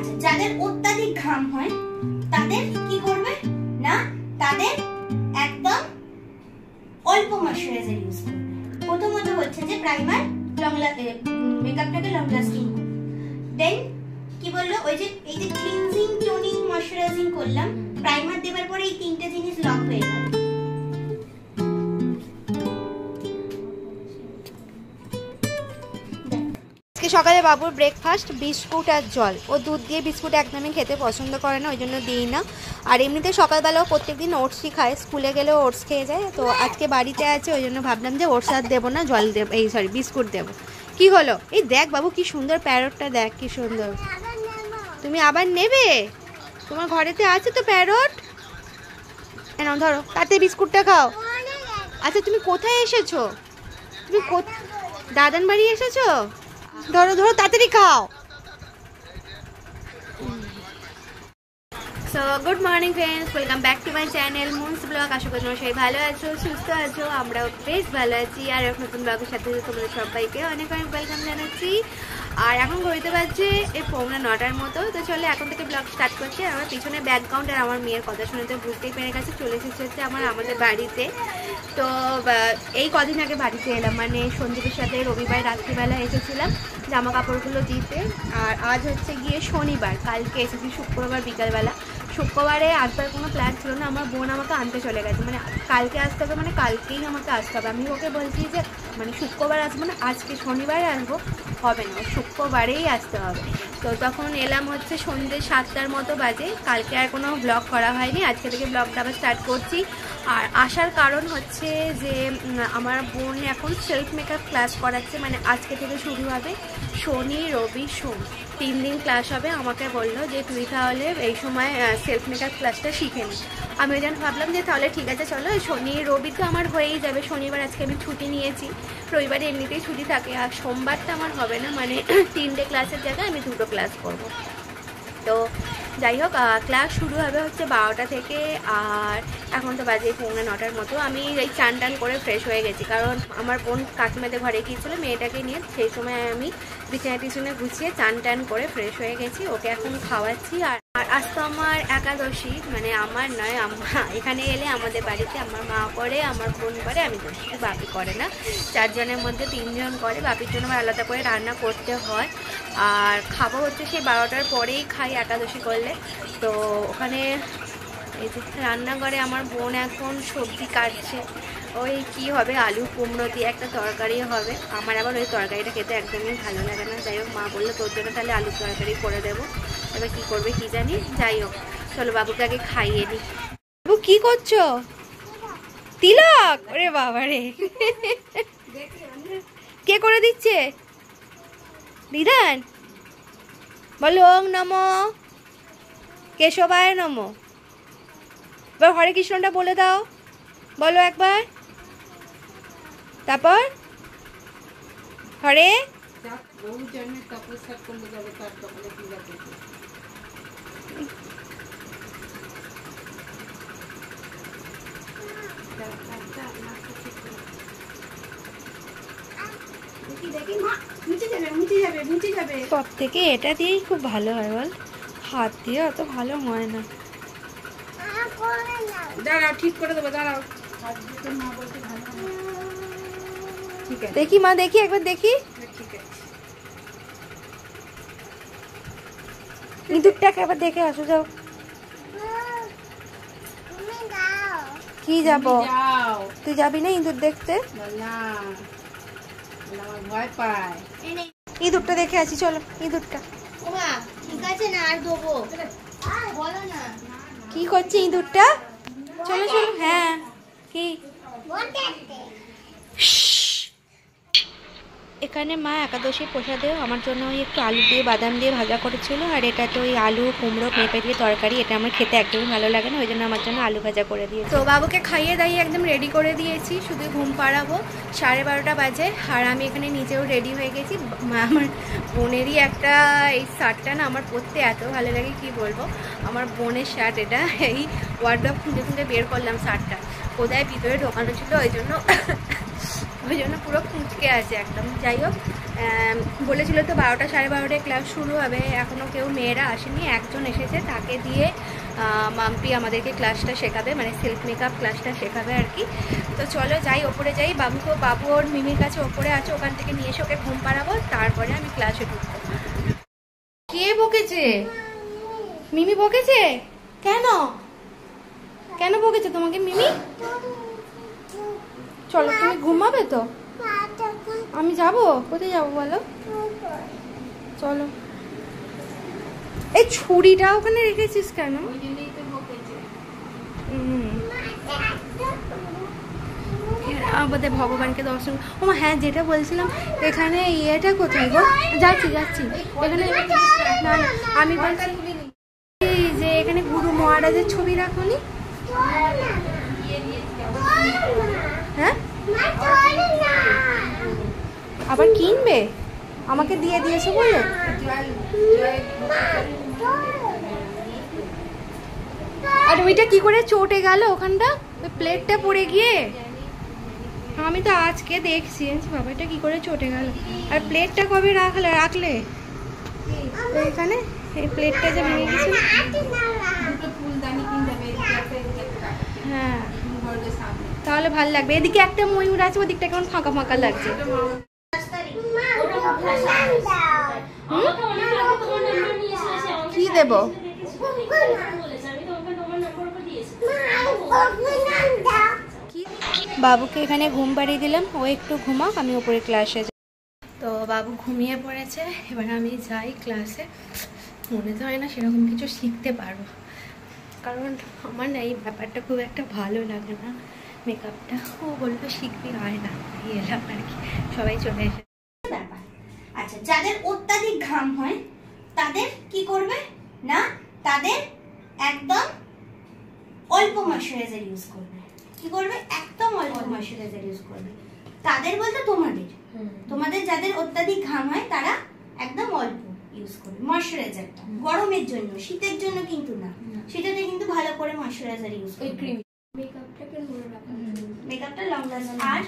আচ্ছা, যাদের অত্যাধিক ঘাম হয় তাদের কি করবে না, তাদের একদম অল্প ময়শ্চারাইজার ইউজ করবে। প্রথমত হচ্ছে যে প্রাইমার মেকআপটাকে লং লাস্টিং করবে। দেন কি বললো, ওই যে এই যে ক্লিনজিং, টোনিং, ময়শ্চারাইজিং করলাম, প্রাইমার দেওয়ার পরে এই তিনটে জিনিস লক হয়ে গেল। সকালে বাবুর ব্রেকফাস্ট বিস্কুট আর জল। ও দুধ দিয়ে বিস্কুট একদমই খেতে পছন্দ করে না, ওই জন্য দিই না। আর এমনিতে সকালবেলাও প্রত্যেকদিন ওটসই খায়, স্কুলে গেলেও ওটস খেয়ে যায়। তো আজকে বাড়িতে আছে, ওই জন্য ভাবলাম যে ওটস আর দেবো না, জল দেবো, এই সরি বিস্কুট দেবো। কি হলো, এই দেখ বাবু কি সুন্দর প্যারটটা, দেখ কি সুন্দর। তুমি আবার নেবে? তোমার ঘরেতে আছে তো প্যারট। নাও ধরো, তাতে বিস্কুটটা খাও। আচ্ছা তুমি কোথায় এসেছো? তুমি দাদান বাড়ি এসেছো? ধরো ধরো, তাড়াতাড়ি খাও। So good morning friends, welcome back to my channel Moon's blog. আশা করি তোমরা সবাই ভালো আছো, সুস্থ আছো, আমরাও বেশ ভালো আছি। আর এক নতুন ব্লগের সাথে তোমাদের সবাইকে অনেক অনেক ওয়েলকাম জানাচ্ছি। আর এখন ঘড়িতে বাজছে এই 9:15 মতো। তো চলে এখন থেকে ব্লগ স্টার্ট করছি। আমার পিছনে ব্যাকগ্রাউন্ড আর আমার মেয়ের কথা শুনে তো বুঝতেই পেরে গেছে, চলে এসেছে হচ্ছে আমাদের বাড়িতে। তো এই কদিন আগে বাড়িতে এলাম, মানে সন্দীপের সাথে রবিবার রাত্রিবেলা এসেছিলাম জামা কাপড়গুলো দিতে। আর আজ হচ্ছে গিয়ে শনিবার, কালকে এসেছি শুক্রবার বিকালবেলা। শুক্রবারে আসবার কোনো প্ল্যান ছিল না, আমার বোন আমাকে আনতে চলে গেছে, মানে কালকে আসতে হবে, মানে কালকেই আমাকে আসতে হবে। আমি ওকে বলছি যে মানে শুক্রবার আসবো না, আজকে শনিবারে আসবো, হবে না, শুক্রবারেই আসতে হবে। তো তখন এলাম হচ্ছে সন্ধ্যে 7টার মতো বাজে। কালকে আর কোনো ব্লগ করা হয়নি, আজকে থেকে ব্লগটা আবার স্টার্ট করছি। আর আসার কারণ হচ্ছে যে আমার বোন এখন সেলফ মেকআপ ক্লাস করাচ্ছে, মানে আজকে থেকে শুরু হবে, শনি রবি সোম 3 দিন ক্লাস হবে। আমাকে বললো যে তুই তাহলে এই সময় সেলফ মেকআপ ক্লাসটা শিখে নি। আমি ওই জন্য ভাবলাম যে তাহলে ঠিক আছে চলো, শনি রবি তো আমার হয়েই যাবে। শনিবার আজকে আমি ছুটি নিয়েছি, রবিবারে এমনিতেই ছুটি থাকে, আর সোমবারটা আমার হবে না, মানে 3টে ক্লাসের জায়গায় আমি 2টো ক্লাস করব। তো যাই হোক, ক্লাস শুরু হবে হচ্ছে 12টা থেকে। আর এখন তো বাজে 9:15 মতো। আমি এই চান টান করে ফ্রেশ হয়ে গেছি, কারণ আমার বোন কাকিমাদের ঘরে গিয়েছিলো মেয়েটাকে নিয়ে, সেই সময় আমি বিছানা টিছানা গুছিয়ে চান টান করে ফ্রেশ হয়ে গেছি, ওকে এখন খাওয়াচ্ছি। আর আজ তো আমার একাদশী, মানে আমার নয়, এখানে এলে আমাদের বাড়িতে আমার মা করে, আমার বোন করে, আমি তো বাপি করে না। 4 জনের মধ্যে 3 জন করে, বাপির জন্য আমার আলাদা করে রান্না করতে হয়। আর খাবো হচ্ছে সেই 12টার পরেই খাই একাদশী করলে। তো ওখানে এই যে রান্নাঘরে আমার বোন এখন সবজি কাটছে, ওই কি হবে, আলু কুমড়ো দিয়ে একটা তরকারি হবে। আমার আবার ওই তরকারিটা খেতে একদমই ভালো লাগে না। যাই হোক, মা বললো তোর জন্য তাহলে আলুর তরকারি করে দেবো, এবার কী করবে কি জানি। যাই হোক, চলো বাবুকে আগে খাইয়ে নি। বাবু কি করছো? তিলক? ওরে বাবা রে, কে করে দিচ্ছে? বিধান বলো ওং নমো কেশবায় নমো। এবার হরে কৃষ্ণটা বলে দাও, বলো একবার, তারপর হরে। সব থেকে এটা দিয়েই খুব ভালো হয় বল, হাত দিয়ে অত ভালো হয় না। দাঁড়াও, ঠিক করে দেবো, দাঁড়াও। দেখি মা, দেখি একবার দেখি। ইঁদুরটাকে আবার দেখে আসো, যাও। কি যাবো? তুই যাবি না ইঁদুর দেখতে? ভয় পায়। ইঁদুরটা দেখে আসি, চলো ইঁদুরটা। ঠিক আছে না, আর দেবো বলো না কি করছে ইঁদুরটা? চলো চলো। হ্যাঁ কি এখানে মা একাদশী প্রসাদেও আমার জন্য ওই একটু আলু দিয়ে বাদাম দিয়ে ভাজা করেছিল। আর এটা তো ওই আলু কুমড়ো পেঁপে দিয়ে তরকারি, এটা আমার খেতে একদমই ভালো লাগে না, ওই জন্য আমার জন্য আলু ভাজা করে দিয়েছি। তো বাবুকে খাইয়ে দাইয়ে একদম রেডি করে দিয়েছি, শুধু ঘুম পাড়াবো। 12:30 বাজে, আর আমি এখানে নিজেও রেডি হয়ে গেছি। আমার বোনেরই একটা এই শার্টটা না আমার পরতে এত ভালো লাগে কি বলবো, আমার বোনের শার্ট এটা। এই ওয়ার্ডরোব খুঁজে খুঁজে বের করলাম শার্টটা, কোথায় ভিতরে ঢোকানো ছিল, ওই জন্য ওই জন্য পুরো কুঁচকে আছে একদম। যাই হোক, বলেছিল তো 12টা 12:30টায় ক্লাস শুরু হবে, এখনও কেউ মেয়েরা আসেনি, একজন এসেছে, তাকে দিয়ে মাম্পি আমাদেরকে ক্লাসটা শেখাবে, মানে সেলফ মেকআপ ক্লাসটা শেখাবে আর কি। তো চলো যাই, ওপরে যাই, বাবু ওর মিমির কাছে ওপরে আছে, ওখান থেকে নিয়ে এসে ওকে ঘুম পাড়াবো, তারপরে আমি ক্লাসে ঢুকবো। কে বকেছে? মিমি বকেছে? কেন কেন বকেছে তোমাকে মিমি? চলো, তুমি ঘুমাবে তো? আমি যাব, কোথায় যাবো বলো? চলো। এই ছুরিটা ওখানে রেখেছিস কেন? আমাদের ভগবানকে দর্শন। ও হ্যাঁ, যেটা বলছিলাম, এখানে ইয়েটা কোথায় গো? যাচ্ছি এখানে। না আমি বলছি যে এখানে গুরু মহারাজের ছবি রাখুনি? হ্যাঁ, আবার কিনবে? আমাকে দিয়ে দিয়েছে বলে? আর ওইটা কি করে চটে গেল ওখানটা, ওই প্লেটটা পড়ে গিয়ে? আমি তো আজকে দেখছি বাবা, এটা কি করে চটে গেল। আর প্লেটটা কবে রাখলে এখানে? এই প্লেটটা যে ভেঙে গেছিল। হ্যাঁ, তাহলে ভালো লাগবে। এদিকে একটা ময়ূর আছে, ওদিকটা কেমন ফাঁকা ফাঁকা লাগছে। কি দেব? বাবুকে এখানে ঘুম পাড়িয়ে দিলাম, ও একটু ঘুমাক, আমি ওপরে ক্লাসে যাই। তো বাবু ঘুমিয়ে পড়েছে, এবার আমি যাই ক্লাসে। মনে তো হয় না সেরকম কিছু শিখতে পারবো, কারণ আমার না এই ব্যাপারটা খুব একটা ভালো লাগে না, মেকআপটা। ও বললো শিখবি, হয় না, এলাম আর কি। সবাই চলে এসে ব্যাপার। আচ্ছা, যাদের অত্যাধিক ঘাম হয় তাদের কি করবে না, তাদের একদম অল্প ময়শ্চারাইজার ইউজ করবে। কি করবে? একদম অল্প ময়শ্চারাইজার ইউজ করবে। তাদের বলতে তোমাদের যাদের অত্যাধিক ঘাম হয় তারা একদম অল্প ইউজ করবে ময়শ্চারাইজারটা। গরমের জন্য, শীতের জন্য কিন্তু না। শীতেতে কিন্তু ভালো করে ময়শ্চারাইজার ইউজ করবে। মেকআপটাকে ধরে রাখা, মেকআপটা লং লাস্টিং। আর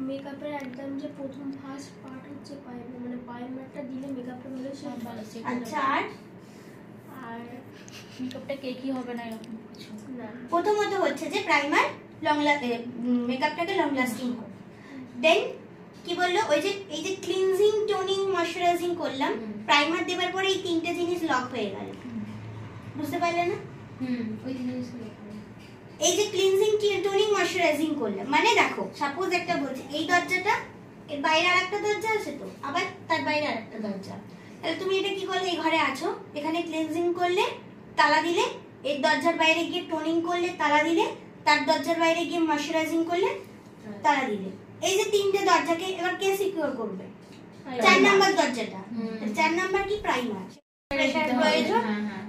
মেকআপের একদম যে প্রথম ফার্স্ট পার্ট হচ্ছে মানে প্রাইমারটা দিলে মেকআপটা ভালো সব ভালো। আচ্ছা, আর মেকআপটা কেকি হবে না এরকম কিছু না। প্রথমত হচ্ছে যে প্রাইমার মেকআপটাকে লং লাস্টিং হবে। দেন কি বললো, ওই যে এই যে ক্লিনজিং, টোনিং, ময়শ্চারাইজিং করলাম, প্রাইমার দেওয়ার পরে এই তিনটে জিনিস লক হয়ে গেল। বুঝতে পারলে না? ওই জিনিসগুলো এই যে ক্লিনজিং, টোনিং, ময়শ্চারাইজিং করলাম, মানে দেখো সাপোজ একটা বলছে এই দরজাটা, এর বাইরে আরেকটা দরজা আছে, তো আবার তার বাইরে আরেকটা দরজা। তাহলে তুমি এটা কি করলে, এই ঘরে আছো, এখানে ক্লিনজিং করলে, তালা দিলে, এর দরজার বাইরে গিয়ে টোনিং করলে, তালা দিলে, তার দরজার বাইরে গিয়ে ময়শ্চারাইজিং করলে, তালা দিলে। এই যে তিনটে দরজাকে এবার কে সিকিউর করবে? 4 নাম্বার দরজাটা। 4 নাম্বার কি? প্রাইমার। প্রয়োজন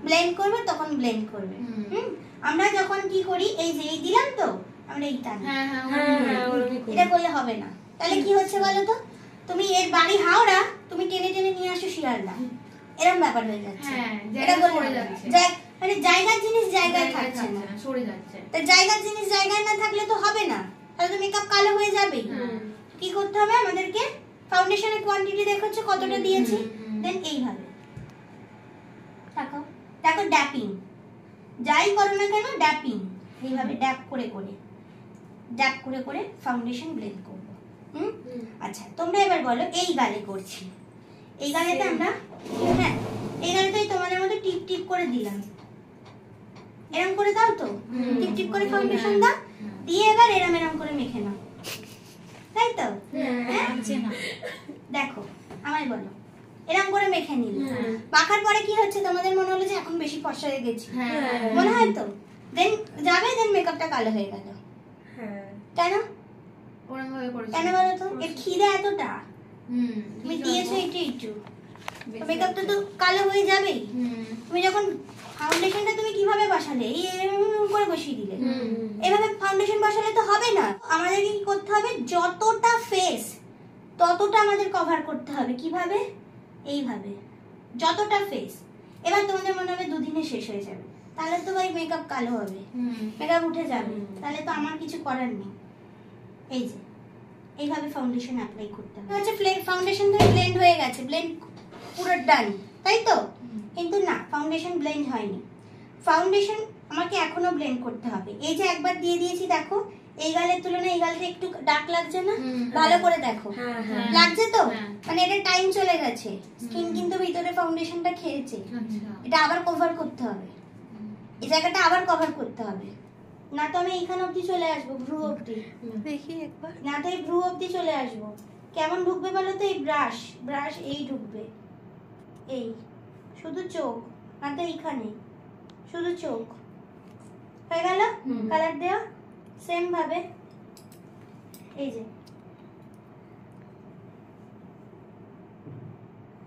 ব্লেন্ড করবে, তখন ব্লেন্ড করবে। আমরা যখন কি করি, এই যে এই দিলাম তো, আমরা এই টানি, এটা করলে হবে না। তাহলে কি হচ্ছে বলো তো, তুমি এর বাড়ি হাওড়া, তুমি টেনে টেনে নিয়ে আসো শিয়ালদা, এরকম ব্যাপার হয়ে যাচ্ছে। এটা বলে যাচ্ছে মানে জায়গার জিনিস জায়গায় থাকছে না, সরে যাচ্ছে। তা জায়গার জিনিস জায়গায় না থাকলে তো হবে না, তাহলে তো মেকআপ কালো হয়ে যাবে। কি করতে হবে আমাদেরকে? ফাউন্ডেশনের কোয়ান্টিটি দেখাচ্ছে কতটা দিয়েছি, দেন এইভাবে দেখো ড্যাপিং, যাই করো না কেন ড্যাপিং, এইভাবে ড্যাপ করে করে ফাউন্ডেশন ব্লেন্ড করব। আচ্ছা, তোমরা এবার বলো, এই গালে করছি, এই গালেতে আমরা, হ্যাঁ এই গালেতেই তোমাদের মতো টিপ টিপ করে দিলাম, এরকম করে দাও তো, টিপ টিপ করে ফাউন্ডেশন দাও, দিয়ে এবার এরম করে মেখে নাও, তাই তো? দেখো আমায় বলো, এরকম করে মেখে নিল, মাখার পরে কি হচ্ছে তোমাদের মনে হলো যে এখন বেশি ফর্সা হয়ে গেছি, মনে হয় তো? দেন যাবে, দেন মেকআপটা কালো হয়ে গেল। কেন কেন বলো তো? এর খিদে এতটা, তুমি দিয়েছো একটু, মেকআপটা তো কালো হয়ে যাবেই। তুমি যখন ফাউন্ডেশনটা তুমি কিভাবে বসালে, এরকম করে বসিয়ে দিলে, এভাবে ফাউন্ডেশন বসালে তো হবে না। আমাদের কি করতে হবে, যতটা ফেস ততটা আমাদের কভার করতে হবে। কিভাবে? এইভাবে, যতটা ফেস। এবার তোমাদের মনে হবে দুদিনে শেষ হয়ে যাবে, তাহলে তো ভাই মেকআপ কালো হবে, মেকআপ উঠে যাবে, তাহলে তো আমার কিছু করার নেই। এই যে এইভাবে ফাউন্ডেশন অ্যাপ্লাই করতে হবে। হচ্ছে ফাউন্ডেশন ব্লেন্ড হয়ে গেছে, ব্লেন্ড পুরো ডান, তাই তো? কিন্তু না, ফাউন্ডেশন ব্লেন্ড হয়নি। ফাউন্ডেশন আমাকে এখনো ব্লেন্ড করতে হবে। এই যে একবার দিয়ে দিয়েছি, দেখো এই গালের তুলনায় এই গালটা একটু ডার্ক লাগছে না? ভালো করে দেখো, লাগছে তো? মানে এটা টাইম চলে গেছে, স্কিন কিন্তু ভিতরে ফাউন্ডেশনটা খেয়েছে, এটা আবার কভার করতে হবে, এই জায়গাটা আবার কভার করতে হবে। না তো আমি এইখানে অবধি চলে আসবো, ভ্রু অবধি, দেখি একবার। না তো এই ভ্রু অবধি চলে আসবো। কেমন ঢুকবে বলো তো? এই ব্রাশ এই ঢুকবে, এই শুধু চোখ, না তো এইখানে শুধু চোখ। হয়ে গেল কালার দেওয়া সেম ভাবে। এই যে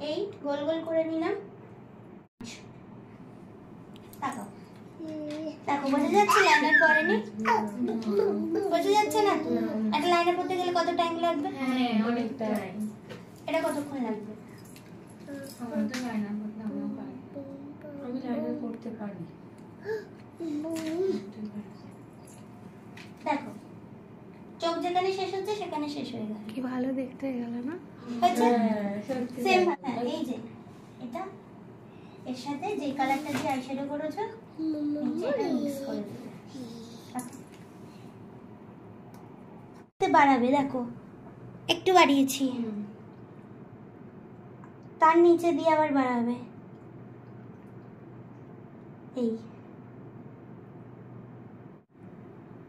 এই গোল গোল করে নিলাম। তাকাও, দেখো বোঝা যাচ্ছে লাইনার পরেনি? বোঝা যাচ্ছে না? একটা লাইনার পরতে গেলে কত টাইম লাগবে? হ্যাঁ, অনেক টাইম। এটা কতক্ষণ লাগবে? আমার তো লাইনার করতে আমার পারি। আমি লাইনার করতে পারি। দেখো চোখ যেখানে শেষ হচ্ছে সেখানে শেষ হয়ে গেল। কি ভালো দেখতে গেল না? হচ্ছে সত্যি। সেম। এই যে এটা এর সাথে যে কালারটা দিয়ে আইশ্যাডো করেছো এটা মিক্স করে দেবে, বাড়াবে। দেখো একটু বাড়িয়েছি, তার নিচে দিয়ে আবার বাড়াবে। এই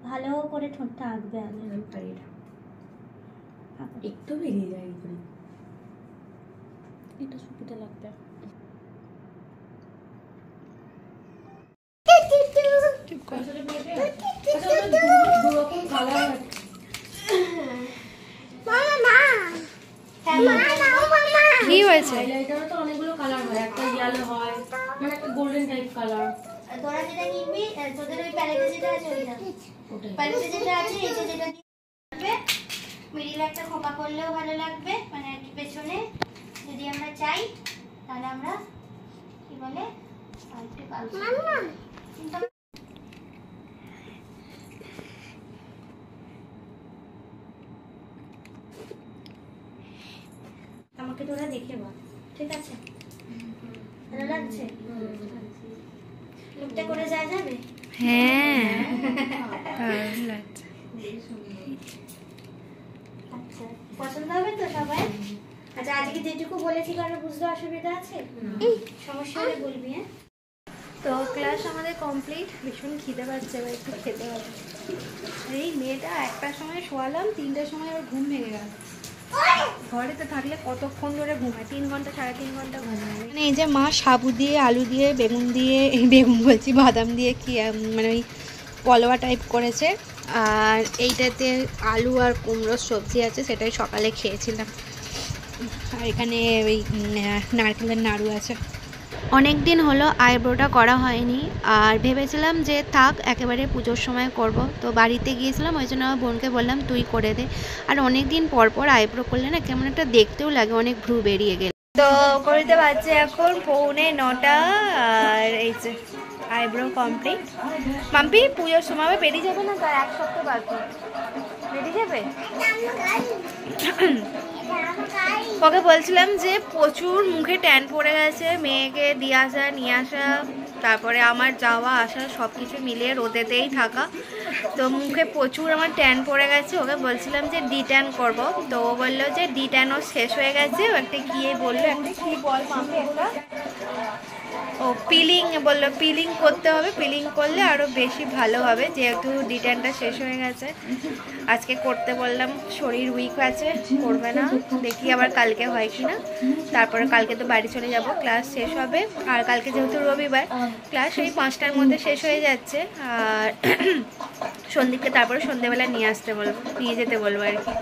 ভালো করে ঠোঁটটা আঁকবে আগে। আমি পারি না, একটু বেরিয়ে যায় এখানে। এটা সুবিধা লাগবে। আসলে মেয়েদের আসলে দুরকম কালার আছে। কি হয়েছে? হাইলাইটারও তো অনেকগুলো কালার হয়, একটা ইয়েলো হয়, মানে একটা গোল্ডেন টাইপ কালার। তোরা যেটা কিনবি, তোদের ওই প্যালেটে যেটা আছে ওইটা, প্যালেটে যেটা আছে এই যে যেটা দিবে মিডিলে একটা খোপা করলেও ভালো লাগবে, মানে আর কি পেছনে যদি আমরা চাই তাহলে আমরা কি বলে আরেকটু কাজ আমাকে তোরা দেখে বল, ঠিক আছে? ভালো লাগছে? লুকটা করে যাওয়া যাবে? হ্যাঁ দারুণ লাগছে। আচ্ছা পছন্দ হবে তো সবাই? আচ্ছা আজকে যেটুকু বলেছি কারো বুঝতে অসুবিধা আছে? সমস্যা হলে বলবি। হ্যাঁ তো ক্লাস আমাদের কমপ্লিট। ভীষণ খিদে পাচ্ছে, এবার একটু খেতে হবে। এই মেয়েটা একটার সময় শোয়ালাম, 3টার সময় ওর ঘুম ভেঙে গেল। ঘরেতে থাকলে কতক্ষণ ধরে ঘুমায়, 3 ঘন্টা 3.5 ঘন্টা ঘুমায়। মানে এই যে মা সাবু দিয়ে আলু দিয়ে বেগুন দিয়ে, বেগুন বলছি বাদাম দিয়ে কি মানে ওই পলোয়া টাইপ করেছে, আর এইটাতে আলু আর কুমড়োর সবজি আছে, সেটাই সকালে খেয়েছিলাম। আর এখানে ওই নারকেলের নাড়ু আছে। অনেক দিন হলো আইব্রোটা করা হয়নি, আর ভেবেছিলাম যে থাক একেবারে পুজোর সময় করব। তো বাড়িতে গিয়েছিলাম, ওই জন্য আমার বোনকে বললাম তুই করে দে। আর অনেক দিন পর পর আইব্রো করলে না কেমন একটা দেখতেও লাগে, অনেক ভ্রু বেরিয়ে গেল। তো করতে পারছে এখন 8:45, আর এই যে আইব্রো কমপ্লিট। মাম্পি পুজোর সময় বেরিয়ে যাবে না? তার 1 সপ্তাহ বাকি বেরিয়ে যাবে। ওকে বলছিলাম যে প্রচুর মুখে ট্যান পড়ে গেছে, মেয়েকে দিয়ে আসা নিয়ে আসা, তারপরে আমার যাওয়া আসা সব কিছু মিলিয়ে রোদেতেই থাকা, তো মুখে প্রচুর আমার ট্যান পড়ে গেছে। ওকে বলছিলাম যে ডিট্যান করব, তো ও বললো যে ডিট্যানও শেষ হয়ে গেছে। একটা গিয়ে বললো একটা কি বল মাম্পি একটা ও পিলিং বললো, পিলিং করতে হবে, পিলিং করলে আরও বেশি ভালো হবে, যেহেতু ডিট্যানটা শেষ হয়ে গেছে। আজকে করতে বললাম, শরীর উইক আছে, করবে না, দেখি আবার কালকে হয় কি না। তারপরে কালকে তো বাড়ি চলে যাব, ক্লাস শেষ হবে। আর কালকে যেহেতু রবিবার, ক্লাস ওই 5টার মধ্যে শেষ হয়ে যাচ্ছে। আর সন্দীপকে তারপরে সন্ধ্যেবেলা নিয়ে যেতে বলবো আর কি।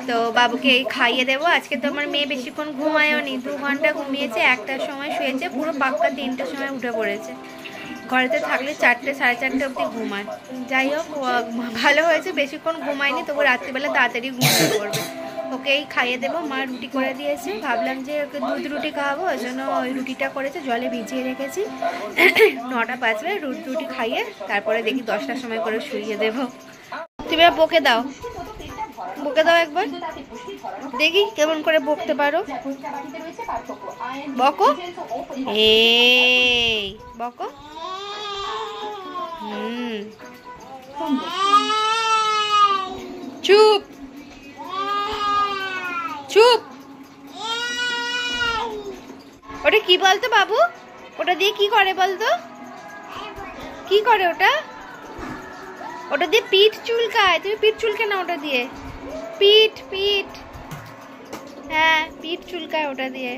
তো বাবুকে খাইয়ে দেবো। আজকে তো আমার মেয়ে বেশিক্ষণ ঘুমায়ও নি, 2 ঘন্টা ঘুমিয়েছে, 1টার সময় শুয়েছে, পুরো পাক্কা 3টের সময় উঠে পড়েছে। ঘরেতে থাকলে 4টে 4:30 অবধি ঘুমায়। যাই হোক ভালো হয়েছে, বেশিক্ষণ ঘুমায়নি, তবু রাত্রিবেলা তাড়াতাড়ি ঘুমিয়ে পড়বে। ওকেই খাইয়ে দেবো, মা রুটি করে দিয়েছে, ভাবলাম যে ওকে দুধ রুটি খাওয়াবো, ওই জন্য ওই রুটিটা করেছে, জলে ভিজিয়ে রেখেছি। 9টা বাজবে, রুটি খাইয়ে তারপরে দেখি 10টার সময় করে শুইয়ে দেবো। তুমি বকে দাও, বকে দাও একবার, দেখি কেমন করে বকতে পারো। বকো, এই বকো। চুপ চুপ। ওটা কি বলতো বাবু? ওটা দিয়ে কি করে বলতো? কি করে ওটা? ওটা দিয়ে পিঠ চুলকায়। তুমি পিঠ চুলকে না ওটা দিয়ে। পিঠ পিঠ, হ্যাঁ পিঠ চুলকায় ওটা দিয়ে।